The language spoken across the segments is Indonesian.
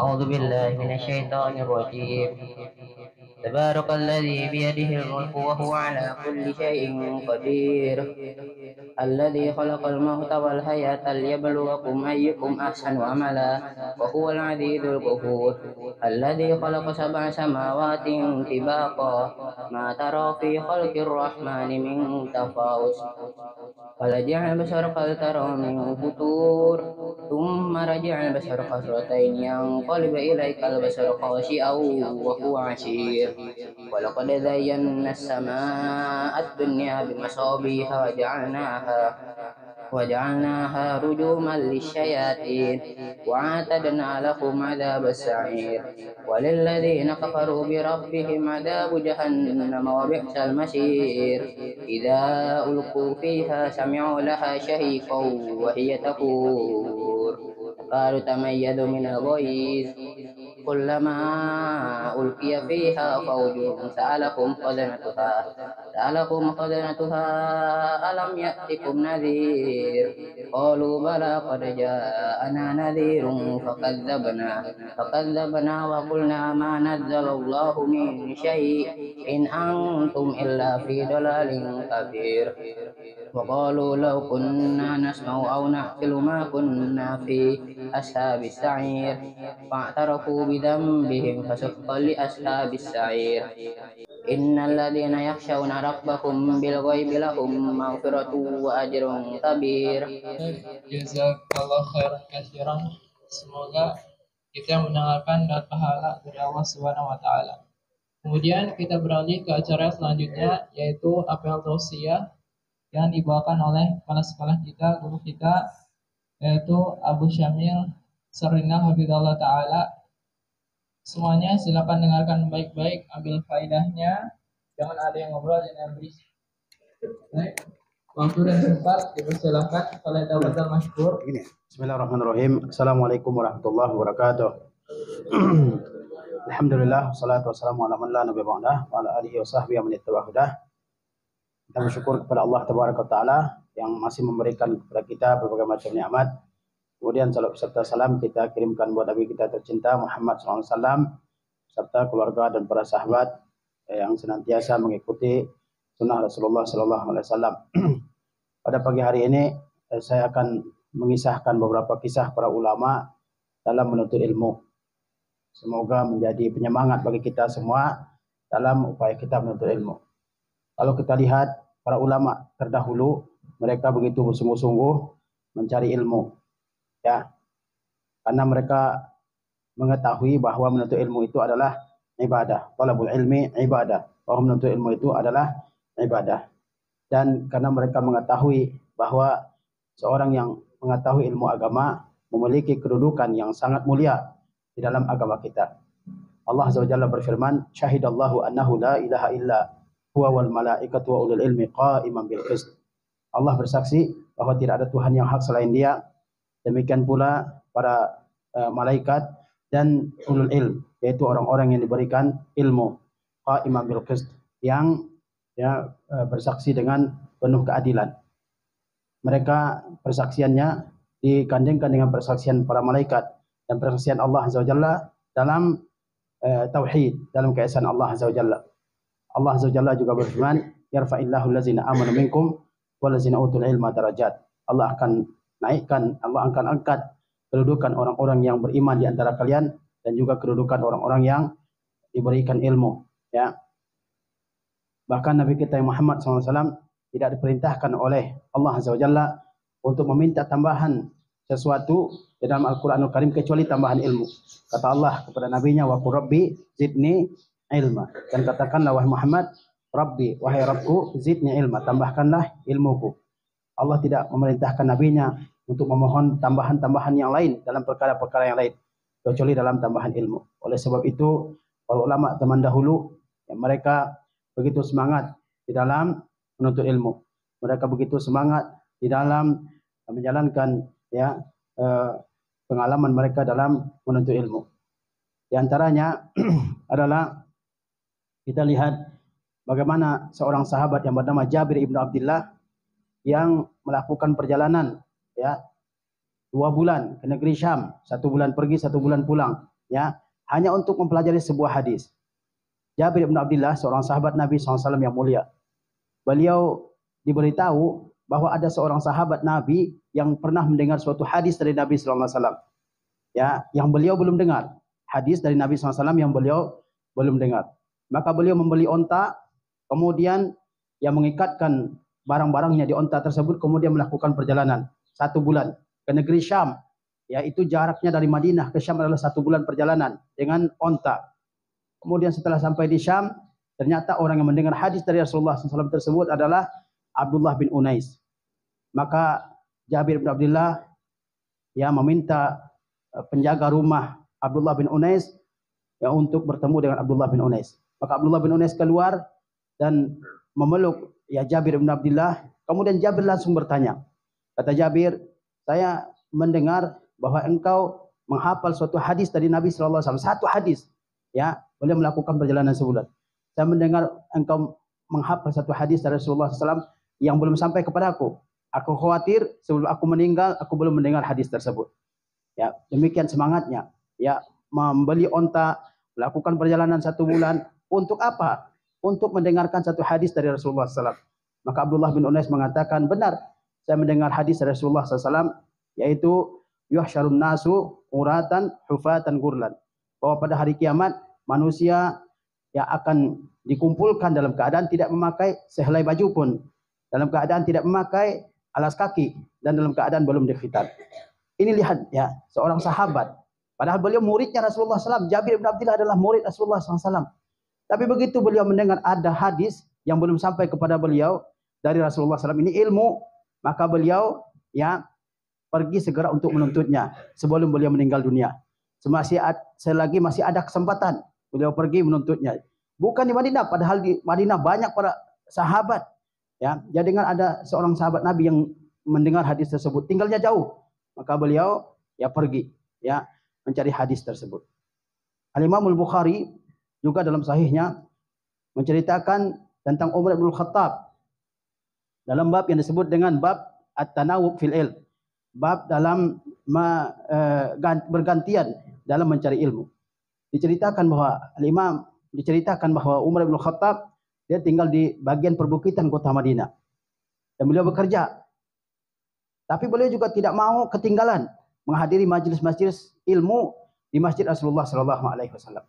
أعوذ بالله من الشيطان الرجيم. تبارك الذي بيده الملك وهو على كل شيء قدير. الذي خلق الموت والحياة ليبلوكم أيكم أحسن عملا وهو العزيز الغفور. الذي خلق 7 سماوات طباقا ما ترى في خلق الرحمن من تفاوت ولجعل البشر قلتر من فتور ثم رجع البشر قسرتين ينقلب إليك البشر خاشئا وهو عسير. ولقد زينا السماء الدنيا بمصابيح وجعلناها رجوما للشياطين وأعتدنا لهم عذاب السعير. وللذين كفروا بربهم عذاب جهنم وبئس المصير. إذا ألقوا فيها سمعوا لها شهيقا وهي تفور قالوا تميزوا من الغيظ كلما ألقي فيها فوج سألهم خزنتها ألم يأتكم نذير قالوا بلى قد جاءنا نذير فكذبنا وقلنا ما نزل الله من شيء إن أنتم إلا في ضلال كبير. وقالوا لو كنا نسمع أو نعقل ما كنا في أصحاب السعير فاعترفوا بذنبهم فسحقا لأصحاب السعير. إن الذين يخشون ربهم بالغيب لهم مغفرة وأجر كبير. Jazakallah khairan katsiran. Semoga kita mendengarkan dan pahala dari Allah Subhanahu wa taala. Kemudian kita beralih ke acara selanjutnya, yaitu apel tausiah yang dibawakan oleh kepala sekolah kita, guru kita, yaitu Abu Syamil Sarina Hafizallah Ta'ala. Semuanya silakan dengarkan baik-baik, ambil faedahnya, jangan ada yang ngobrol, jangan berisik. Baik, waktu dan tempat dipersilakan. Kalau ada masyhur. Bismillahirrahmanirrahim. Assalamualaikum warahmatullahi wabarakatuh. Alhamdulillah, wassalatu wassalamu ala man la nabiyya ba'dah wa ala alihi wa sahbihi wa man ittaba'a hudah. Kita bersyukur kepada Allah Tabaraka Ta'ala yang masih memberikan kepada kita berbagai macam nikmat. Kemudian salam serta salam kita kirimkan buat Nabi kita tercinta Muhammad SAW serta keluarga dan para sahabat yang senantiasa mengikuti sunnah Rasulullah SAW. Pada pagi hari ini saya akan mengisahkan beberapa kisah para ulama dalam menuntut ilmu. Semoga menjadi penyemangat bagi kita semua dalam upaya kita menuntut ilmu. Kalau kita lihat para ulama terdahulu, mereka begitu bersungguh-sungguh mencari ilmu, ya, karena mereka mengetahui bahwa menuntut ilmu itu adalah ibadah. Talabul ilmi ibadah. Bahwa menuntut ilmu itu adalah ibadah. Dan karena mereka mengetahui bahwa seorang yang mengetahui ilmu agama memiliki kedudukan yang sangat mulia di dalam agama kita. Allah Azza wa Jalla berfirman, "Syahidallahu annahu la ilaha illa huwa wal malaikatu wa ulul ilmi qa'iman bil qist." Allah bersaksi bahwa tidak ada Tuhan yang hak selain Dia. Demikian pula para malaikat dan ulul ilm, yaitu orang-orang yang diberikan ilmu, qa'iman bil qist, yang bersaksi dengan penuh keadilan. Mereka persaksiannya digandengkan dengan persaksian para malaikat dan persaksian Allah Azza wa Jalla dalam tauhid, dalam keesaan Allah Azza wa Jalla. Allah Azza wa Jalla juga berfirman, "Yarfa'illahu allazina amanu minkum wallazina utul ilma darajat." Allah akan naikkan, Allah akan angkat kedudukan orang-orang yang beriman di antara kalian dan juga kedudukan orang-orang yang diberikan ilmu, ya. Bahkan Nabi kita Muhammad SAW tidak diperintahkan oleh Allah Azza wa Jalla untuk meminta tambahan sesuatu di dalam Al-Quranul Karim kecuali tambahan ilmu. Kata Allah kepada Nabi-Nya, "Wa qur rabbi zidni ilma." Dan katakanlah, wahai Muhammad, Rabbi, wahai Rabbku, zidni ilma, tambahkanlah ilmuku. Allah tidak memerintahkan Nabi-Nya untuk memohon tambahan-tambahan yang lain dalam perkara-perkara yang lain kecuali dalam tambahan ilmu. Oleh sebab itu, para ulama zaman dahulu, ya, mereka begitu semangat di dalam menuntut ilmu. Mereka begitu semangat di dalam menjalankan, ya, pengalaman mereka dalam menuntut ilmu. Di antaranya adalah kita lihat bagaimana seorang sahabat yang bernama Jabir ibnu Abdullah yang melakukan perjalanan, ya, 2 bulan ke negeri Syam, 1 bulan pergi, 1 bulan pulang, ya, hanya untuk mempelajari sebuah hadis. Jabir bin Abdullah, seorang sahabat Nabi SAW yang mulia, beliau diberitahu bahwa ada seorang sahabat Nabi yang pernah mendengar suatu hadis dari Nabi SAW, ya, yang beliau belum dengar. Hadis dari Nabi SAW yang beliau belum dengar. Maka beliau membeli onta, kemudian yang mengikatkan barang-barangnya di onta tersebut, kemudian melakukan perjalanan 1 bulan ke negeri Syam. Yaitu jaraknya dari Madinah ke Syam adalah 1 bulan perjalanan dengan onta. Kemudian setelah sampai di Syam, ternyata orang yang mendengar hadis dari Rasulullah SAW tersebut adalah Abdullah bin Unais. Maka Jabir bin Abdullah ya meminta penjaga rumah Abdullah bin Unais ya untuk bertemu dengan Abdullah bin Unais. Maka Abdullah bin Unais keluar dan memeluk ya Jabir bin Abdullah. Kemudian Jabir langsung bertanya. Kata Jabir, saya mendengar bahwa engkau menghafal suatu hadis dari Nabi SAW. Satu hadis. Ya, beliau melakukan perjalanan sebulan. Saya mendengar engkau menghafal satu hadis dari Rasulullah SAW yang belum sampai kepada aku. Aku khawatir sebelum aku meninggal, aku belum mendengar hadis tersebut. Ya, demikian semangatnya. Ya, membeli onta, melakukan perjalanan 1 bulan. Untuk apa? Untuk mendengarkan satu hadis dari Rasulullah SAW. Maka Abdullah bin Unais mengatakan, benar, saya mendengar hadis dari Rasulullah SAW, yaitu yuhsyarun nasu uratan hufatan gurlan. Bahwa pada hari kiamat manusia yang akan dikumpulkan dalam keadaan tidak memakai sehelai baju pun, dalam keadaan tidak memakai alas kaki, dan dalam keadaan belum dikhitan. Ini lihat ya, seorang sahabat. Padahal beliau muridnya Rasulullah SAW. Jabir bin Abdullah adalah murid Rasulullah SAW. Tapi begitu beliau mendengar ada hadis yang belum sampai kepada beliau dari Rasulullah SAW, ini ilmu, maka beliau ya pergi segera untuk menuntutnya sebelum beliau meninggal dunia. Selagi masih ada kesempatan, beliau pergi menuntutnya. Bukan di Madinah, padahal di Madinah banyak para sahabat. Ya, jadi dengan ada seorang sahabat Nabi yang mendengar hadis tersebut, tinggalnya jauh, maka beliau ya pergi, ya mencari hadis tersebut. Al-Imam Al-Bukhari juga dalam sahihnya menceritakan tentang Umar bin Khattab dalam bab yang disebut dengan bab at-tanawub fil ilm, bab dalam bergantian dalam mencari ilmu. Diceritakan bahwa Umar bin Khattab dia tinggal di bagian perbukitan kota Madinah dan beliau bekerja. Tapi beliau juga tidak mau ketinggalan menghadiri majelis-majelis ilmu di Masjid Rasulullah SAW.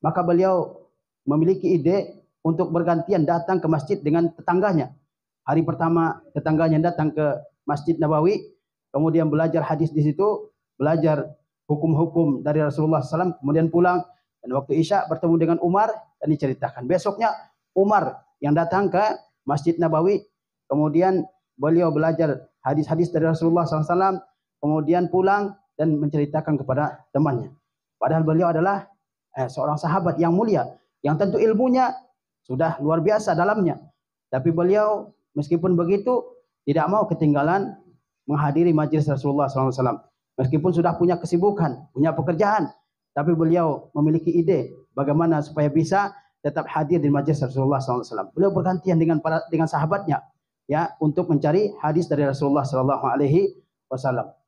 Maka beliau memiliki ide untuk bergantian datang ke masjid dengan tetangganya. Hari pertama tetangganya datang ke Masjid Nabawi, kemudian belajar hadis di situ, belajar hukum-hukum dari Rasulullah SAW, kemudian pulang, dan waktu Isya bertemu dengan Umar dan diceritakan. Besoknya Umar yang datang ke Masjid Nabawi, kemudian beliau belajar hadis-hadis dari Rasulullah SAW, kemudian pulang dan menceritakan kepada temannya. Padahal beliau adalah seorang sahabat yang mulia, yang tentu ilmunya sudah luar biasa dalamnya. Tapi beliau meskipun begitu tidak mau ketinggalan menghadiri majelis Rasulullah SAW. Meskipun sudah punya kesibukan, punya pekerjaan, tapi beliau memiliki ide bagaimana supaya bisa tetap hadir di majelis Rasulullah SAW. Beliau bergantian dengan sahabatnya, ya, untuk mencari hadis dari Rasulullah SAW,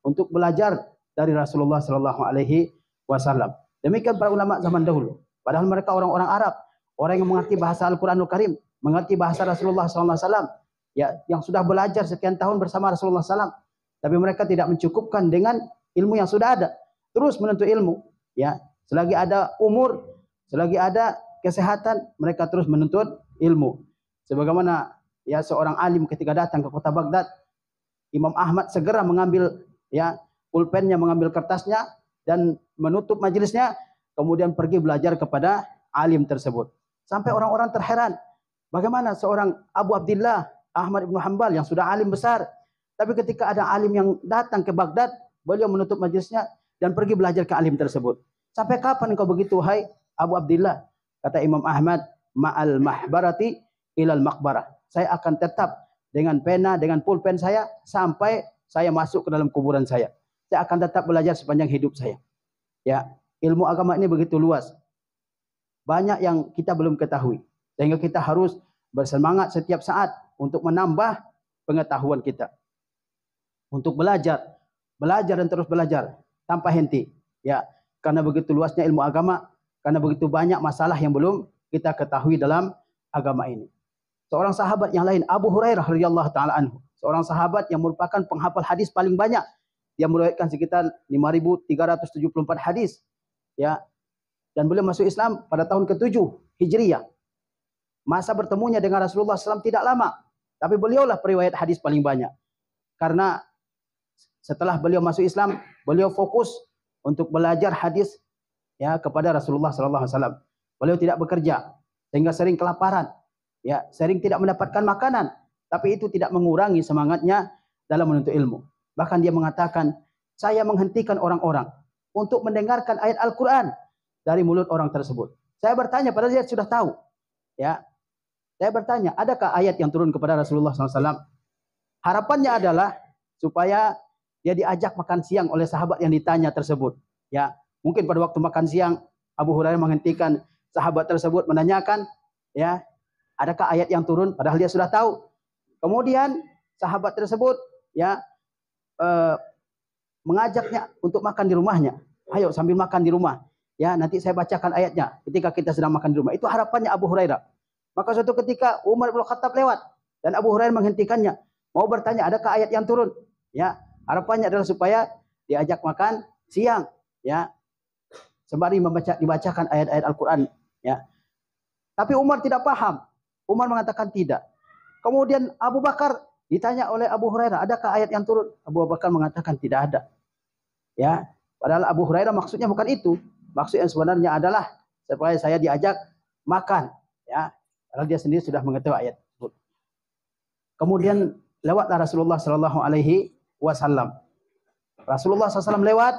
untuk belajar dari Rasulullah SAW. Demikian para ulama zaman dahulu. Padahal mereka orang-orang Arab, orang yang mengerti bahasa Al-Quranul Karim, mengerti bahasa Rasulullah SAW, ya, yang sudah belajar sekian tahun bersama Rasulullah SAW. Tapi mereka tidak mencukupkan dengan ilmu yang sudah ada. Terus menuntut ilmu. Ya, selagi ada umur, selagi ada kesehatan, mereka terus menuntut ilmu. Sebagaimana ya seorang alim ketika datang ke kota Baghdad, Imam Ahmad segera mengambil ya pulpennya, mengambil kertasnya dan menutup majelisnya, kemudian pergi belajar kepada alim tersebut. Sampai orang-orang terheran, bagaimana seorang Abu Abdullah Ahmad ibn Hanbal yang sudah alim besar, tapi ketika ada alim yang datang ke Baghdad, beliau menutup majelisnya dan pergi belajar ke alim tersebut. Sampai kapan engkau begitu, hai Abu Abdullah? Kata Imam Ahmad, ma'al mahbarati ilal maqbarah. Saya akan tetap dengan pena, dengan pulpen saya sampai saya masuk ke dalam kuburan saya. Saya akan tetap belajar sepanjang hidup saya. Ya, ilmu agama ini begitu luas. Banyak yang kita belum ketahui. Sehingga kita harus bersemangat setiap saat untuk menambah pengetahuan kita. Untuk belajar dan terus belajar tanpa henti. Ya, karena begitu luasnya ilmu agama, karena begitu banyak masalah yang belum kita ketahui dalam agama ini. Seorang sahabat yang lain, Abu Hurairah radhiyallahu taala anhu, seorang sahabat yang merupakan penghafal hadis paling banyak. Dia meriwayatkan sekitar 5.374 hadis. Ya. Dan beliau masuk Islam pada tahun ke-7 Hijriyah. Masa bertemunya dengan Rasulullah SAW tidak lama, tapi beliaulah periwayat hadis paling banyak. Karena setelah beliau masuk Islam, beliau fokus untuk belajar hadis ya kepada Rasulullah SAW. Beliau tidak bekerja sehingga sering kelaparan, ya, sering tidak mendapatkan makanan, tapi itu tidak mengurangi semangatnya dalam menuntut ilmu. Bahkan dia mengatakan, saya menghentikan orang-orang untuk mendengarkan ayat Al-Quran dari mulut orang tersebut. Saya bertanya, padahal dia sudah tahu. Ya, saya bertanya, adakah ayat yang turun kepada Rasulullah SAW? Harapannya adalah supaya dia diajak makan siang oleh sahabat yang ditanya tersebut. Ya, mungkin pada waktu makan siang Abu Hurairah menghentikan sahabat tersebut menanyakan, ya, adakah ayat yang turun? Padahal dia sudah tahu. Kemudian sahabat tersebut, ya, mengajaknya untuk makan di rumahnya. Ayo sambil makan di rumah. Ya, nanti saya bacakan ayatnya ketika kita sedang makan di rumah. Itu harapannya Abu Hurairah. Maka suatu ketika Umar bin Khattab lewat dan Abu Hurairah menghentikannya, mau bertanya adakah ayat yang turun? Ya, harapannya adalah supaya diajak makan siang, ya. Sembari dibacakan ayat-ayat Al-Qur'an, ya. Tapi Umar tidak paham. Umar mengatakan tidak. Kemudian Abu Bakar ditanya oleh Abu Hurairah, adakah ayat yang turun? Abu Bakar mengatakan tidak ada. Ya, padahal Abu Hurairah maksudnya bukan itu. Maksud yang sebenarnya adalah supaya saya diajak makan, ya. Padahal dia sendiri sudah mengetahui ayat tersebut. Kemudian lewatlah Rasulullah Shallallahu Alaihi Wasallam. Rasulullah SAW lewat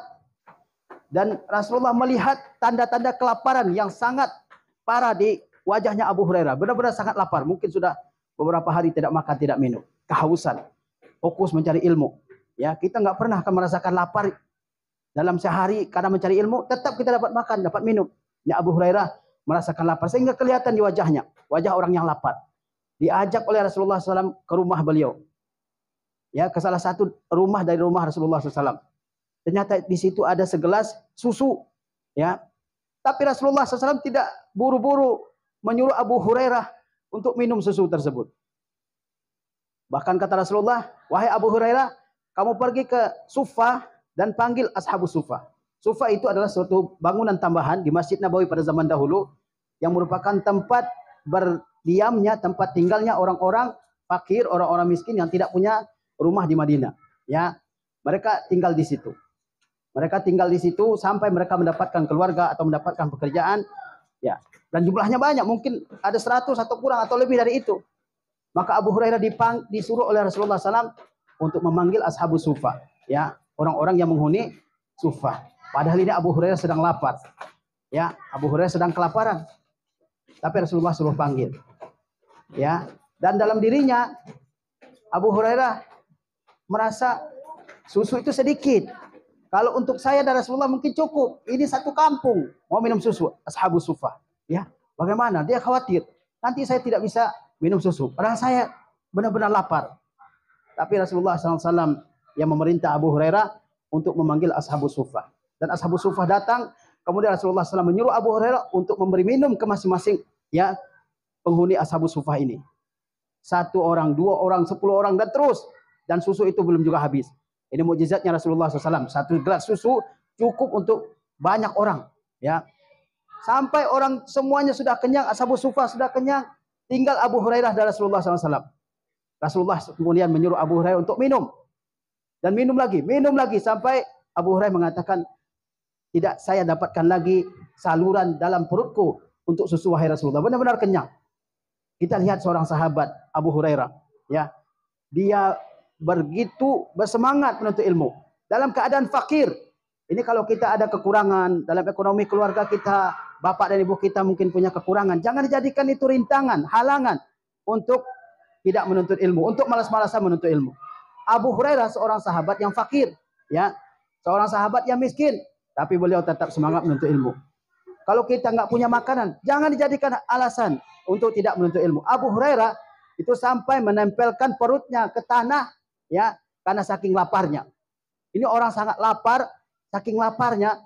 dan Rasulullah melihat tanda-tanda kelaparan yang sangat parah di wajahnya Abu Hurairah. Benar-benar sangat lapar. Mungkin sudah beberapa hari tidak makan, tidak minum. Kehausan. Fokus mencari ilmu. Ya, kita nggak pernah akan merasakan lapar dalam sehari karena mencari ilmu. Tetap kita dapat makan, dapat minum. Ini Abu Hurairah merasakan lapar sehingga kelihatan di wajahnya, wajah orang yang lapar. Diajak oleh Rasulullah SAW ke rumah beliau, ya, ke salah satu rumah dari rumah Rasulullah SAW. Ternyata di situ ada segelas susu, ya. Tapi Rasulullah SAW tidak buru-buru menyuruh Abu Hurairah untuk minum susu tersebut. Bahkan kata Rasulullah, wahai Abu Hurairah, kamu pergi ke Suffah dan panggil ashabus Suffah. Suffah itu adalah suatu bangunan tambahan di Masjid Nabawi pada zaman dahulu yang merupakan tempat berdiamnya, tempat tinggalnya orang-orang fakir, orang-orang miskin yang tidak punya rumah di Madinah. Ya, mereka tinggal di situ. Mereka tinggal di situ sampai mereka mendapatkan keluarga atau mendapatkan pekerjaan. Ya, dan jumlahnya banyak, mungkin ada 100 atau kurang atau lebih dari itu. Maka Abu Hurairah disuruh oleh Rasulullah SAW untuk memanggil ashabus Suffah. Ya, orang-orang yang menghuni Suffah. Padahal ini Abu Hurairah sedang lapar. Ya, Abu Hurairah sedang kelaparan. Tapi Rasulullah suruh panggil. Ya, dan dalam dirinya Abu Hurairah merasa susu itu sedikit. Kalau untuk saya dan Rasulullah mungkin cukup. Ini satu kampung mau minum susu, ashabus Suffah. Ya, bagaimana? Dia khawatir. Nanti saya tidak bisa minum susu. Padahal saya benar-benar lapar. Tapi Rasulullah SAW yang memerintah Abu Hurairah untuk memanggil ashabus Suffah. Dan ashabus Suffah datang, kemudian Rasulullah SAW menyuruh Abu Hurairah untuk memberi minum ke masing-masing, ya, penghuni ashabus Suffah ini. 1 orang, 2 orang, 10 orang dan terus. Dan susu itu belum juga habis. Ini mukjizatnya Rasulullah SAW. 1 gelas susu cukup untuk banyak orang, ya. Sampai orang semuanya sudah kenyang, ashabus Suffah sudah kenyang, tinggal Abu Hurairah dan Rasulullah SAW. Rasulullah kemudian menyuruh Abu Hurairah untuk minum. Dan minum lagi sampai Abu Hurairah mengatakan, tidak saya dapatkan lagi saluran dalam perutku untuk susu wahai Rasulullah. Benar-benar kenyang. Kita lihat seorang sahabat Abu Hurairah, ya. Dia begitu bersemangat menuntut ilmu dalam keadaan fakir. Ini kalau kita ada kekurangan dalam ekonomi keluarga kita, bapak dan ibu kita mungkin punya kekurangan, jangan dijadikan itu rintangan, halangan untuk tidak menuntut ilmu, untuk malas-malasan menuntut ilmu. Abu Hurairah seorang sahabat yang fakir, ya, seorang sahabat yang miskin, tapi beliau tetap semangat menuntut ilmu. Kalau kita nggak punya makanan, jangan dijadikan alasan untuk tidak menuntut ilmu. Abu Hurairah itu sampai menempelkan perutnya ke tanah, ya, karena saking laparnya. Ini orang sangat lapar, saking laparnya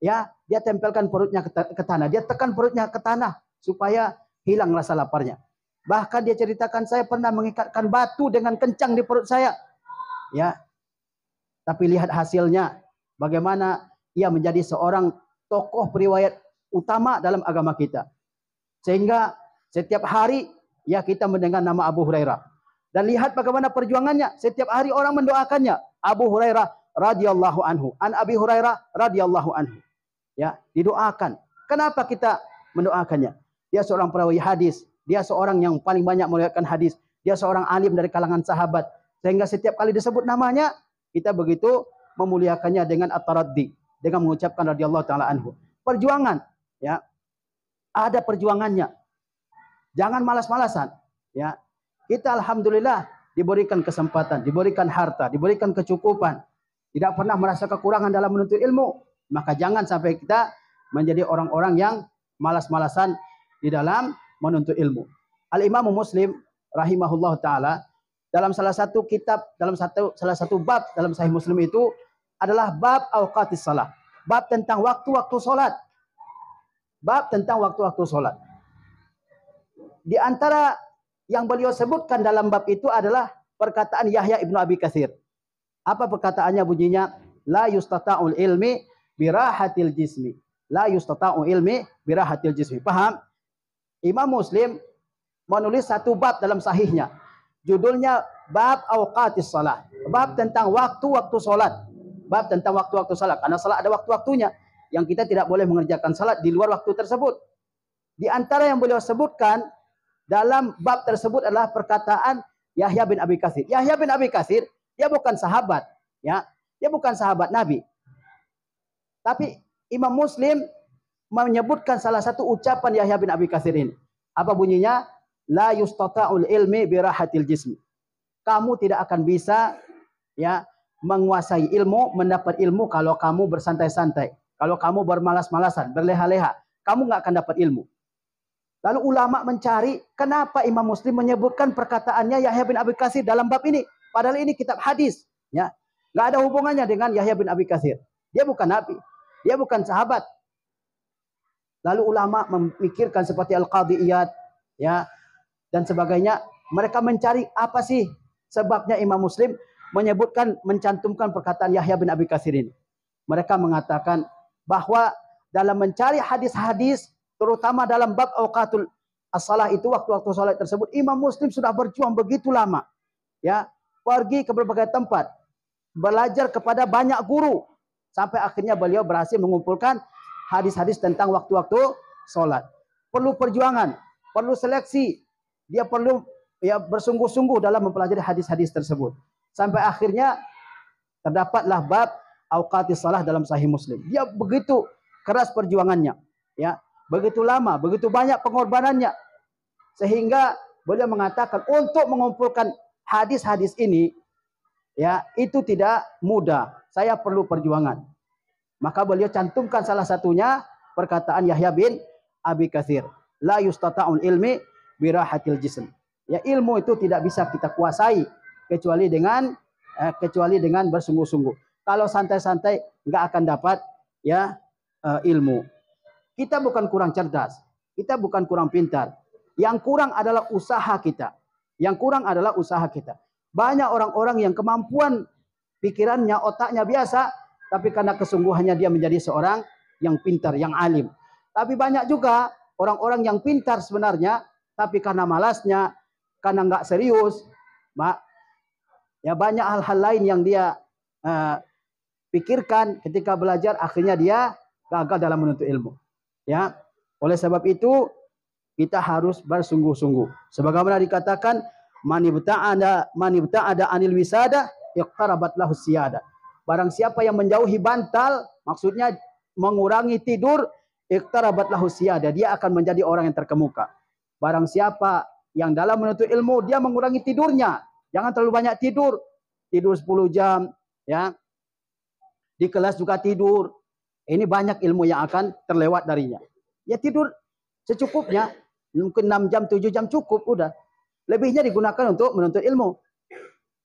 ya, dia tempelkan perutnya ke tanah, dia tekan perutnya ke tanah supaya hilang rasa laparnya. Bahkan dia ceritakan, saya pernah mengikatkan batu dengan kencang di perut saya. Ya. Tapi lihat hasilnya, bagaimana ia menjadi seorang tokoh periwayat utama dalam agama kita. Sehingga setiap hari ya kita mendengar nama Abu Hurairah. Dan lihat bagaimana perjuangannya, setiap hari orang mendoakannya. Abu Hurairah radhiyallahu anhu, an Abi Hurairah radhiyallahu anhu. Ya, didoakan. Kenapa kita mendoakannya? Dia seorang perawi hadis, dia seorang yang paling banyak meriwayatkan hadis, dia seorang alim dari kalangan sahabat. Sehingga setiap kali disebut namanya, kita begitu memuliakannya dengan at-taraddi, dengan mengucapkan radhiyallahu taala anhu. Perjuangan, ya. Ada perjuangannya. Jangan malas-malasan, ya. Kita alhamdulillah diberikan kesempatan, diberikan harta, diberikan kecukupan. Tidak pernah merasa kekurangan dalam menuntut ilmu. Maka jangan sampai kita menjadi orang-orang yang malas-malasan di dalam menuntut ilmu. Al-Imam Muslim rahimahullah taala dalam salah satu kitab, dalam salah satu bab dalam Sahih Muslim itu adalah bab awqatis salat. Bab tentang waktu-waktu salat. Bab tentang waktu-waktu salat. Di antara yang beliau sebutkan dalam bab itu adalah perkataan Yahya ibnu Abi Katsir. Apa perkataannya bunyinya? La yustata'ul ilmi birahatil jismi. La yustata'ul ilmi birahatil jismi. Paham? Imam Muslim menulis satu bab dalam sahihnya. Judulnya bab awqatis salat. Bab tentang waktu-waktu salat. Bab tentang waktu-waktu salat. Karena salat ada waktu-waktunya. Yang kita tidak boleh mengerjakan salat di luar waktu tersebut. Di antara yang beliau sebutkan dalam bab tersebut adalah perkataan Yahya bin Abi Katsir. Yahya bin Abi Katsir, dia bukan sahabat, ya. Dia bukan sahabat Nabi. Tapi Imam Muslim menyebutkan salah satu ucapan Yahya bin Abi Katsir ini. Apa bunyinya? La yustata'ul ilmi birahatil jismi. Kamu tidak akan bisa ya menguasai ilmu, mendapat ilmu kalau kamu bersantai-santai. Kalau kamu bermalas-malasan, berleha-leha, kamu nggak akan dapat ilmu. Lalu ulama mencari kenapa Imam Muslim menyebutkan perkataannya Yahya bin Abi Katsir dalam bab ini. Padahal ini kitab hadis, ya, nggak ada hubungannya dengan Yahya bin Abi Katsir. Dia bukan nabi, dia bukan sahabat. Lalu ulama memikirkan seperti Al-Qadhi Iyad, ya, dan sebagainya. Mereka mencari apa sih sebabnya Imam Muslim mencantumkan perkataan Yahya bin Abi Katsir ini. Mereka mengatakan bahwa dalam mencari hadis-hadis, terutama dalam bab awqatul as-salah itu, waktu-waktu salat tersebut, Imam Muslim sudah berjuang begitu lama. Ya, pergi ke berbagai tempat, belajar kepada banyak guru, sampai akhirnya beliau berhasil mengumpulkan hadis-hadis tentang waktu-waktu salat. Perlu perjuangan, perlu seleksi, dia perlu ya bersungguh-sungguh dalam mempelajari hadis-hadis tersebut. Sampai akhirnya terdapatlah bab awqatis salah dalam Sahih Muslim. Dia begitu keras perjuangannya, ya. Begitu lama, begitu banyak pengorbanannya. Sehingga beliau mengatakan untuk mengumpulkan hadis-hadis ini, ya, itu tidak mudah. Saya perlu perjuangan. Maka beliau cantumkan salah satunya perkataan Yahya bin Abi Katsir. La yustata'ul ilmi birahatil jism. Ya, ilmu itu tidak bisa kita kuasai kecuali dengan bersungguh-sungguh. Kalau santai-santai nggak akan dapat ya ilmu. Kita bukan kurang cerdas, kita bukan kurang pintar. Yang kurang adalah usaha kita. Yang kurang adalah usaha kita. Banyak orang-orang yang kemampuan pikirannya, otaknya biasa, tapi karena kesungguhannya dia menjadi seorang yang pintar, yang alim. Tapi banyak juga orang-orang yang pintar sebenarnya, tapi karena malasnya, karena nggak serius, ya banyak hal-hal lain yang dia pikirkan ketika belajar, akhirnya dia gagal dalam menuntut ilmu. Ya, oleh sebab itu kita harus bersungguh-sungguh. Sebagaimana dikatakan, man ibta'ada anil wisada iqtarabat lahu siyada. Barang siapa yang menjauhi bantal, maksudnya mengurangi tidur, iqtarabat lahu siyada, dia akan menjadi orang yang terkemuka. Barang siapa yang dalam menuntut ilmu dia mengurangi tidurnya, jangan terlalu banyak tidur. Tidur 10 jam, ya. Di kelas juga tidur. Ini banyak ilmu yang akan terlewat darinya. Ya tidur secukupnya, mungkin 6 jam, 7 jam cukup, udah. Lebihnya digunakan untuk menuntut ilmu.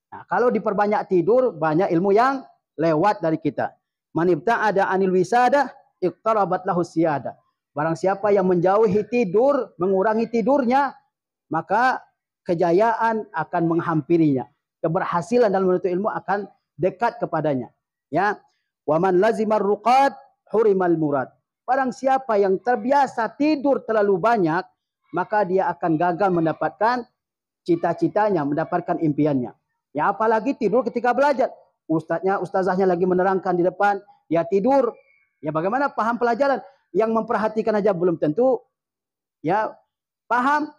Nah, kalau diperbanyak tidur, banyak ilmu yang lewat dari kita. Man ibta'ada anil wisada iqtarabat lahu siyada. Barang siapa yang menjauhi tidur, mengurangi tidurnya, maka kejayaan akan menghampirinya. Keberhasilan dalam menuntut ilmu akan dekat kepadanya. Ya. Wa man lazimar ruqad hurimal murad. Barang siapa yang terbiasa tidur terlalu banyak, maka dia akan gagal mendapatkan cita-citanya, mendapatkan impiannya. Ya, apalagi tidur ketika belajar. Ustazahnya lagi menerangkan di depan, dia tidur. Ya, bagaimana paham pelajaran? Yang memperhatikan aja belum tentu ya paham.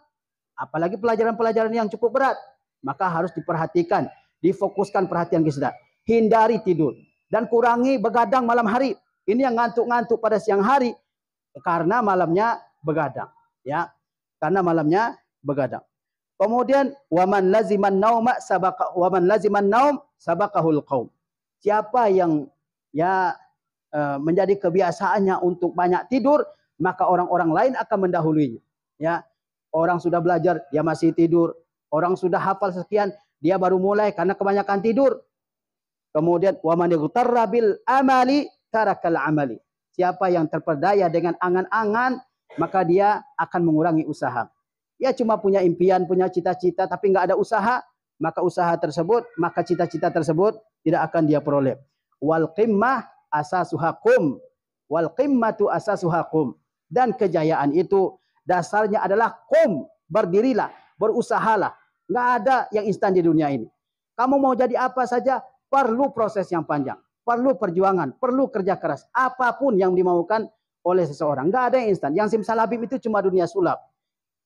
Apalagi pelajaran-pelajaran yang cukup berat. Maka harus diperhatikan, difokuskan perhatian kita. Hindari tidur dan kurangi begadang malam hari. Ini yang ngantuk-ngantuk pada siang hari karena malamnya begadang, ya. Karena malamnya begadang. Kemudian waman laziman nauma sabaqa waman laziman naum sabaqahul qaum. Siapa yang ya menjadi kebiasaannya untuk banyak tidur, maka orang-orang lain akan mendahuluinya, ya. Orang sudah belajar, dia masih tidur. Orang sudah hafal sekian, dia baru mulai karena kebanyakan tidur. Kemudian waman yaghtarra bil amali tarakal amali. Siapa yang terperdaya dengan angan-angan, maka dia akan mengurangi usaha. Dia cuma punya impian, punya cita-cita, tapi nggak ada usaha, maka cita-cita tersebut tidak akan dia peroleh. Wal qimmah asasuhakum, wal qimmatu asasuhakum. Dan kejayaan itu dasarnya adalah kum, berdirilah, berusahalah. Nggak ada yang instan di dunia ini. Kamu mau jadi apa saja, perlu proses yang panjang, perlu perjuangan, perlu kerja keras. Apapun yang dimaukan oleh seseorang. Nggak ada yang instan. Yang simsalabim itu cuma dunia sulap.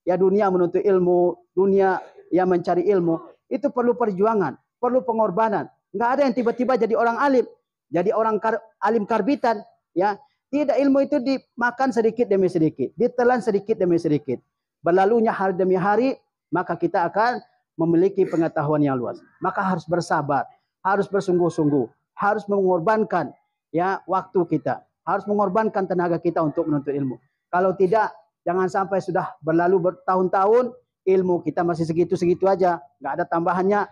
Ya, dunia menuntut ilmu, dunia yang mencari ilmu. Itu perlu perjuangan, perlu pengorbanan. Nggak ada yang tiba-tiba jadi orang alim. Jadi orang alim karbitan. Ya, tidak, ilmu itu dimakan sedikit demi sedikit. Ditelan sedikit demi sedikit. Berlalunya hari demi hari, maka kita akan memiliki pengetahuan yang luas. Maka harus bersabar, harus bersungguh-sungguh, harus mengorbankan ya waktu kita, harus mengorbankan tenaga kita untuk menuntut ilmu. Kalau tidak, jangan sampai sudah berlalu bertahun-tahun, ilmu kita masih segitu-segitu aja, nggak ada tambahannya,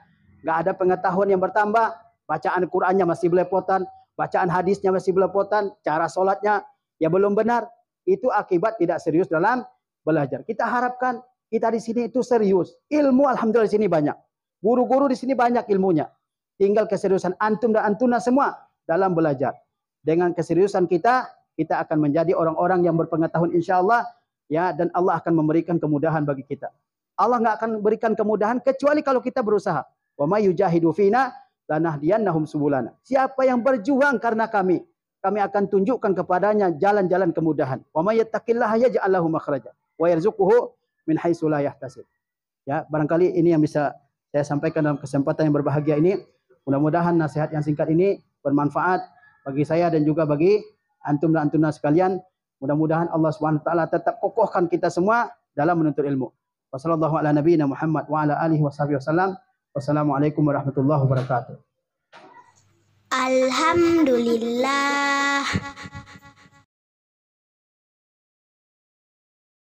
nggak ada pengetahuan yang bertambah, bacaan Qur'annya masih belepotan, bacaan hadisnya masih belepotan, cara sholatnya ya belum benar. Itu akibat tidak serius dalam belajar. Kita harapkan kita di sini itu serius. Ilmu alhamdulillah di sini banyak. Guru-guru di sini banyak ilmunya. Tinggal keseriusan antum dan antuna semua dalam belajar. Dengan keseriusan kita akan menjadi orang-orang yang berpengetahuan insyaallah, ya, dan Allah akan memberikan kemudahan bagi kita. Allah nggak akan berikan kemudahan kecuali kalau kita berusaha. Wa may yujahidu fina lanahdiyannahum subulana. Siapa yang berjuang karena kami akan tunjukkan kepadanya jalan-jalan kemudahan. Wa may yattaqillaha yaj'al lahu makhraja wa yarzuquhu min haitsu la yahtasib. Ya, barangkali ini yang bisa saya sampaikan dalam kesempatan yang berbahagia ini. Mudah-mudahan nasihat yang singkat ini bermanfaat bagi saya dan juga bagi antum dan antuna sekalian. Mudah-mudahan Allah Subhanahu wa taala tetap kokohkan kita semua dalam menuntut ilmu. Wassallallahu ala nabiyina Muhammad wa ala alihi washabihi wasallam. Wassalamualaikum warahmatullahi wabarakatuh. Alhamdulillah